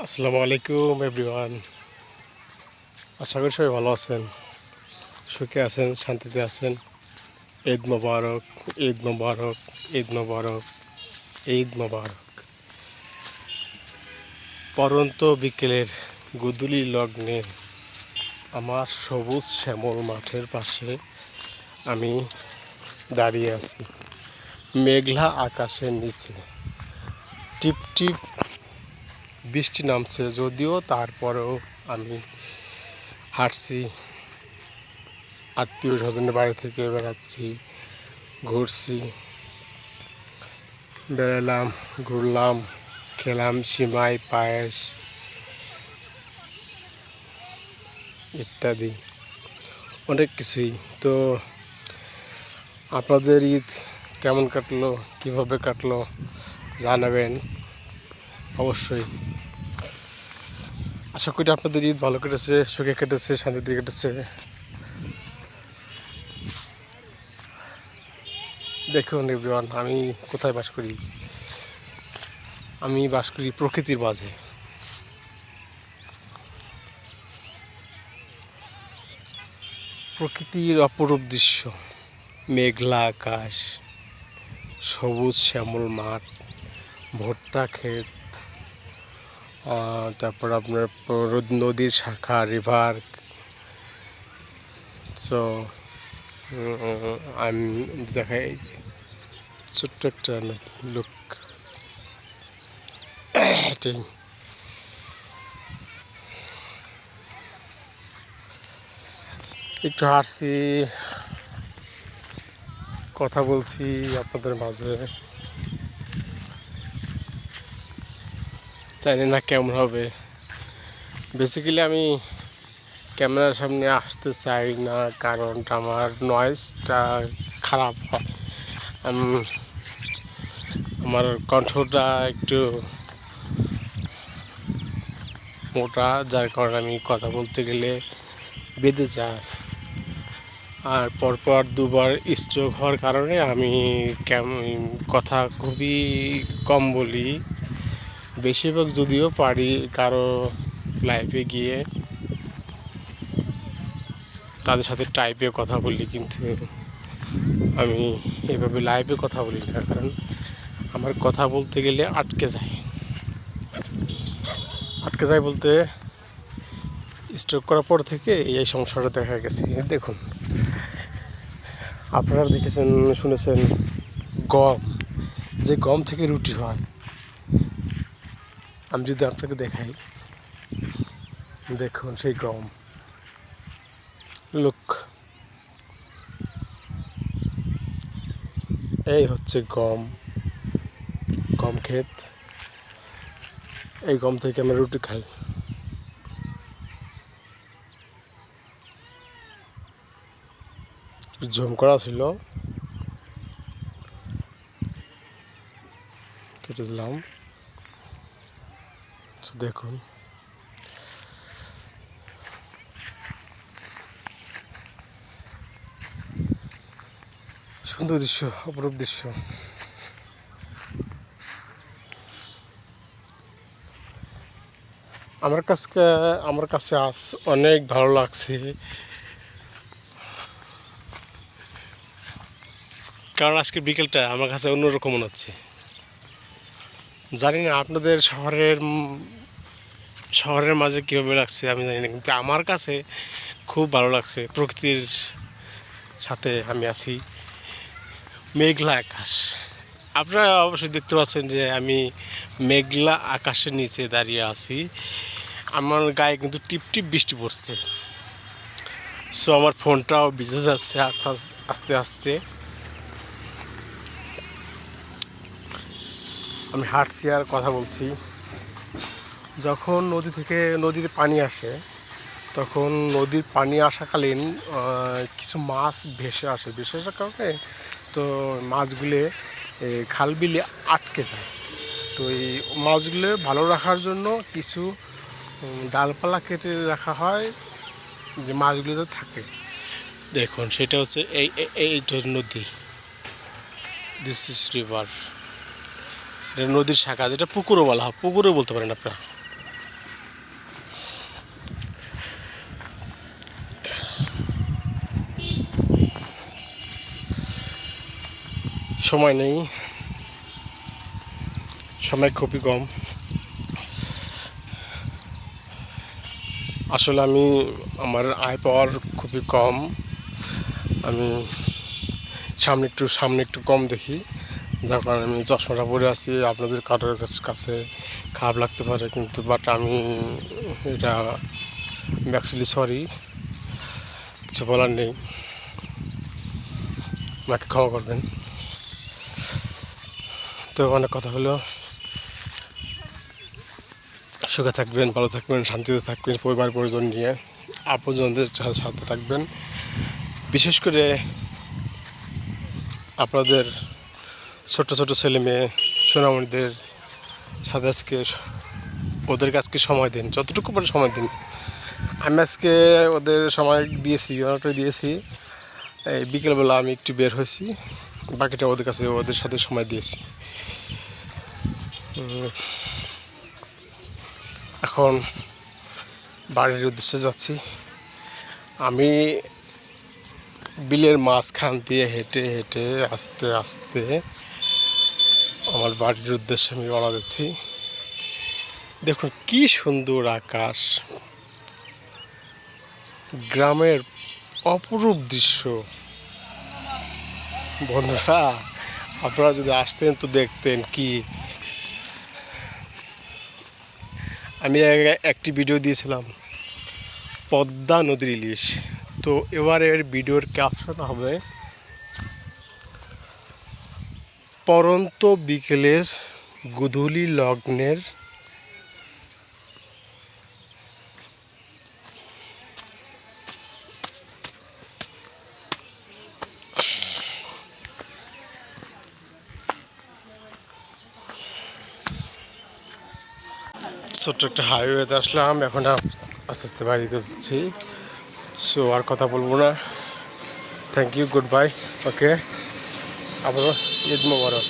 আসসালামু আলাইকুম এভরিওয়ান। আশা করি সবাই ভালো আছেন, সুখে আছেন, শান্তিতে আছেন। ঈদ মোবারক, ঈদ মোবারক, ঈদ মোবারক, ঈদ মোবারক। পরন্ত বিকেলের গোধূলি লগ্নে আমার সবুজ শ্যামল মাঠের পাশে আমি দাঁড়িয়ে আছি, মেঘলা আকাশের নিচে। টিপ টিপ বৃষ্টি নামছে, যদিও তারপরেও আমি হাঁটছি, আত্মীয় স্বজনের বাড়ি থেকে বেড়াচ্ছি, ঘুরছি, বেড়ালাম, ঘুরলাম, খেলাম সিমাই, পায়েস ইত্যাদি অনেক কিছুই। তো আপনাদের ঈদ কেমন কাটলো, কীভাবে কাটলো জানাবেন অবশ্যই। আশা করি আপনাদের ঈদ ভালো কেটেছে, সুখে কেটেছে, শান্তিতে কেটেছে। দেখুন এভরিওয়ান, আমি কোথায় বাস করি? আমি বাস করি প্রকৃতির মাঝে। প্রকৃতির অপরূপ দৃশ্য, মেঘলা আকাশ, সবুজ শ্যামল মাঠ, ভুট্টা ক্ষেত, তারপর আপনার নদীর শাখা, রিভার। সো আমি দেখাই ছোট্ট একটা লুক, এটাই। একটু হাঁটছি, কথা বলছি আপনাদের মাঝে, জানি না কেমন হবে। বেসিক্যালি আমি ক্যামেরার সামনে আসতে চাই না, কারণ আমার নয়েজটা খারাপ হয়। আমার কণ্ঠটা একটু মোটা, যার কারণে আমি কথা বলতে গেলে বেঁধে যায়। আর পরপর দুবার স্ট্রোক হওয়ার কারণে আমি কথা খুবই কম বলি। বেশিরভাগ যদিও পারি কারো লাইফে গিয়ে তাদের সাথে টাইপে কথা বলি, কিন্তু আমি এভাবে লাইভে কথা বলি না, কারণ আমার কথা বলতে গেলে আটকে যায় বলতে স্ট্রোক করার পর থেকে এই সমস্যাটা দেখা গেছে। দেখুন, আপনারা দেখেছেন, শুনেছেন গম, যে গম থেকে রুটি হয়। আমি যদি আপনাকে দেখাই, দেখুন সেই গম, লুক, এই হচ্ছে গম, গম ক্ষেত। এই গম থেকে আমরা রুটি খাই। জুম করা ছিল, কেটে দিলাম। দেখুন, সুন্দর দৃশ্য, অপরূপ দৃশ্য। আমার কাছে আজ অনেক ভালো লাগছে, কারণ আজকে বিকেলটা আমার কাছে অন্যরকম মনে হচ্ছে। জানি না আপনাদের শহরের মাঝে কীভাবে লাগছে আমি জানি না, কিন্তু আমার কাছে খুব ভালো লাগছে। প্রকৃতির সাথে আমি আছি, মেঘলা আকাশ। আপনারা অবশ্যই দেখতে পাচ্ছেন যে আমি মেঘলা আকাশের নিচে দাঁড়িয়ে আছি। আমার গায়ে কিন্তু টিপ টিপ বৃষ্টি পড়ছে। সো আমার ফোনটাও ভিজে যাচ্ছে আস্তে আস্তে। আমি হাঁটছি আর কথা বলছি। যখন নদীতে পানি আসে, তখন নদীর পানি আসাকালীন কিছু মাছ ভেসে আসার কারণে তো মাছগুলো খাল বিলে আটকে যায়। তো এই মাছগুলো ভালো রাখার জন্য কিছু ডালপালা কেটে রাখা হয়, যে মাছগুলো থাকে। দেখুন, সেটা হচ্ছে এইটা নদী, দিস ইজ রিভার। এটা নদীর শাখা, যেটা পুকুরও বলা হয়, পুকুরও বলতে পারেন আপনারা। সময় নেই, সময় খুবই কম। আসলে আমার আয় পাওয়ার খুবই কম। আমি সামনে একটু কম দেখি, যার কারণে আমি চশমাটা পরে আছি। আপনাদের কারোর কাছে খারাপ লাগতে পারে, কিন্তু বাট আমি এটা অ্যাকচুয়ালি সরি, কিছু বলার নেই, আমাকে ক্ষমা করবেন। তো অনেক কথা হলো, সুখে থাকবেন, ভালো থাকবেন, শান্তিতে থাকবেন, পরিবার পরিজন নিয়ে আপনজনদের সাথে থাকবেন। বিশেষ করে আপনাদের ছোট ছোট ছেলে মেয়ে সোনামণিদের সাথে ওদের কাছকে সময় দিন, যতটুকু পারে সময় দিন। আমি আজকে ওদের সময় দিয়েছি, অনেকটাই দিয়েছি। এই বিকেলবেলা আমি একটু বের হয়েছি, বাকিটা ওদের সাথে সময় দিয়েছি। এখন বাড়ির উদ্দেশ্যে যাচ্ছি। আমি বিলের মাঝখান দিয়ে হেঁটে হেঁটে আস্তে আস্তে আমার বাড়ির উদ্দেশ্যে আমি রওনা দিচ্ছি। দেখুন কি সুন্দর আকাশ, গ্রামের অপরূপ দৃশ্য। বন্ধুরা, আপনারা যদি আসতেন তো দেখতেন কি। আমি একটি ভিডিও দিয়েছিলাম পদ্মা নদীর ইলিশ, তো এবারের ভিডিওর ক্যাপশন হবে পরন্ত বিকেলের গোধূলি লগ্নের ছোট্ট একটা হাইওয়েতে আসলাম। এখন আস্তে আস্তে বাড়িতে যাচ্ছি। সো আর কথা বলবো না। Thank you, good bye. Okay, আবারও ঈদ মোবারক।